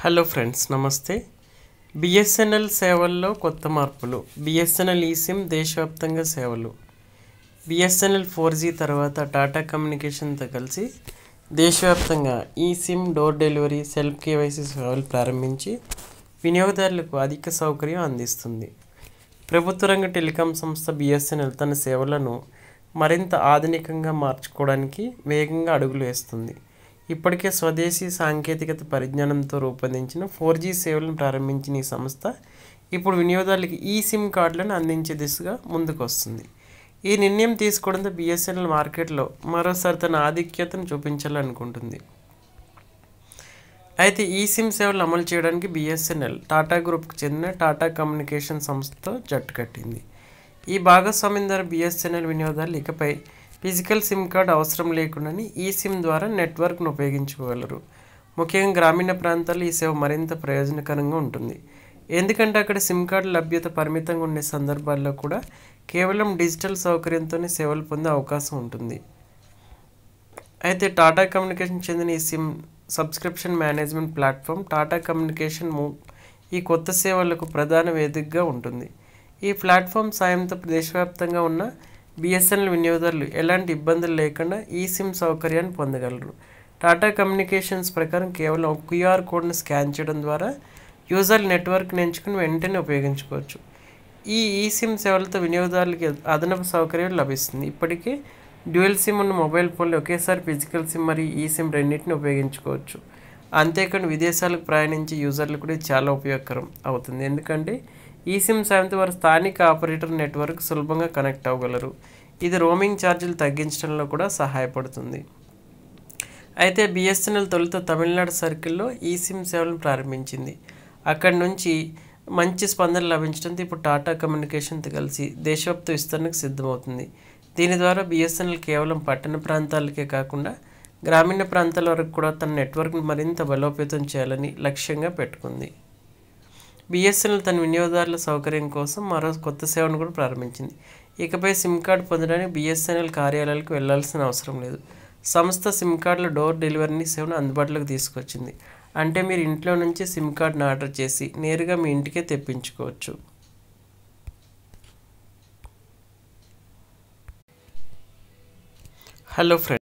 Hello friends, నమస్తే. BSNL సేవల్లో కొత్త మార్పులు. బిఎస్ఎన్ఎల్ ఈసిమ్ దేశవ్యాప్తంగా సేవలు. బిఎస్ఎన్ఎల్ 4G తర్వాత టాటా కమ్యూనికేషన్తో కలిసి దేశవ్యాప్తంగా ఈసిమ్ డోర్ డెలివరీ, సెల్ఫ్ కేవైసీ సేవలు ప్రారంభించి వినియోగదారులకు అధిక సౌకర్యం అందిస్తుంది. ప్రభుత్వ రంగ టెలికాం సంస్థ బిఎస్ఎన్ఎల్ తన సేవలను మరింత ఆధునికంగా మార్చుకోవడానికి వేగంగా అడుగులు వేస్తుంది. ఇప్పటికే స్వదేశీ సాంకేతికత పరిజ్ఞానంతో రూపొందించిన 4G సేవలను ప్రారంభించిన ఈ సంస్థ ఇప్పుడు వినియోగదారులకు ఈ సిమ్ కార్డులను అందించే దిశగా ముందుకు వస్తుంది. ఈ నిర్ణయం తీసుకోవడంతో బిఎస్ఎన్ఎల్ మార్కెట్లో మరోసారి తన ఆధిక్యతను చూపించాలనుకుంటుంది. అయితే ఈ సిమ్ సేవలు అమలు చేయడానికి బిఎస్ఎన్ఎల్ టాటా గ్రూప్కు చెందిన టాటా కమ్యూనికేషన్ సంస్థతో జట్టు కట్టింది. ఈ భాగస్వామ్యం ద్వారా బిఎస్ఎన్ఎల్ వినియోగదారులు ఇకపై ఫిజికల్ సిమ్ కార్డు అవసరం లేకుండానే ఈ సిమ్ ద్వారా నెట్వర్క్ను ఉపయోగించుకోగలరు. ముఖ్యంగా గ్రామీణ ప్రాంతాల్లో ఈ సేవ మరింత ప్రయోజనకరంగా ఉంటుంది. ఎందుకంటే అక్కడ సిమ్ కార్డు లభ్యత పరిమితంగా ఉండే సందర్భాల్లో కూడా కేవలం డిజిటల్ సౌకర్యంతోనే సేవలు పొందే అవకాశం ఉంటుంది. అయితే టాటా కమ్యూనికేషన్ చెందిన ఈ SIM subscription management platform Tata communication move ఈ కొత్త సేవలకు ప్రధాన వేదికగా ఉంటుంది. ఈ ప్లాట్ఫామ్ సాయంతో దేశవ్యాప్తంగా ఉన్న బిఎస్ఎన్ఎల్ వినియోగదారులు ఎలాంటి ఇబ్బందులు లేకుండా ఈ సిమ్ సౌకర్యాన్ని పొందగలరు. టాటా కమ్యూనికేషన్స్ ప్రకారం కేవలం ఒక QR కోడ్ను స్కాన్ చేయడం ద్వారా యూజర్ నెట్వర్క్ని ఎంచుకుని వెంటనే ఉపయోగించుకోవచ్చు. ఈ సిమ్ సేవలతో వినియోగదారులకి అదనపు సౌకర్యం లభిస్తుంది. ఇప్పటికే డ్యూయల్ సిమ్ ఉన్న మొబైల్ ఫోన్లో ఒకేసారి ఫిజికల్ సిమ్ మరియు ఈ సిమ్ రెండింటిని ఉపయోగించుకోవచ్చు. అంతేకాకుండా విదేశాలకు ప్రయాణించే యూజర్లు కూడా ఇది చాలా ఉపయోగకరం అవుతుంది. ఎందుకంటే ఈ సిమ్ సాయంతో వారు స్థానిక ఆపరేటర్ నెట్వర్క్ సులభంగా కనెక్ట్ అవ్వగలరు. ఇది రోమింగ్ ఛార్జీలు తగ్గించడంలో కూడా సహాయపడుతుంది. అయితే బిఎస్ఎన్ఎల్ తొలుత తమిళనాడు సర్కిల్లో ఈ సిమ్ సేవలను ప్రారంభించింది. అక్కడి నుంచి మంచి స్పందన లభించడంతో ఇప్పుడు టాటా కమ్యూనికేషన్తో కలిసి దేశవ్యాప్త విస్తరణకు సిద్ధమవుతుంది. దీని ద్వారా బిఎస్ఎన్ఎల్ కేవలం పట్టణ ప్రాంతాలకే కాకుండా గ్రామీణ ప్రాంతాల వరకు కూడా తన నెట్వర్క్ను మరింత బలోపేతం చేయాలని లక్ష్యంగా పెట్టుకుంది. బిఎస్ఎన్ఎల్ తన వినియోగదారుల సౌకర్యం కోసం మరో కొత్త సేవను కూడా ప్రారంభించింది. ఇకపై సిమ్ కార్డు పొందడానికి బిఎస్ఎన్ఎల్ కార్యాలయాలకు వెళ్లాల్సిన అవసరం లేదు. సంస్థ సిమ్ కార్డుల డోర్ డెలివరీ సేవను అందుబాటులోకి తీసుకొచ్చింది. అంటే మీరు ఇంట్లో నుంచి సిమ్ కార్డును ఆర్డర్ చేసి నేరుగా మీ ఇంటికే తెప్పించుకోవచ్చు. Hello friends.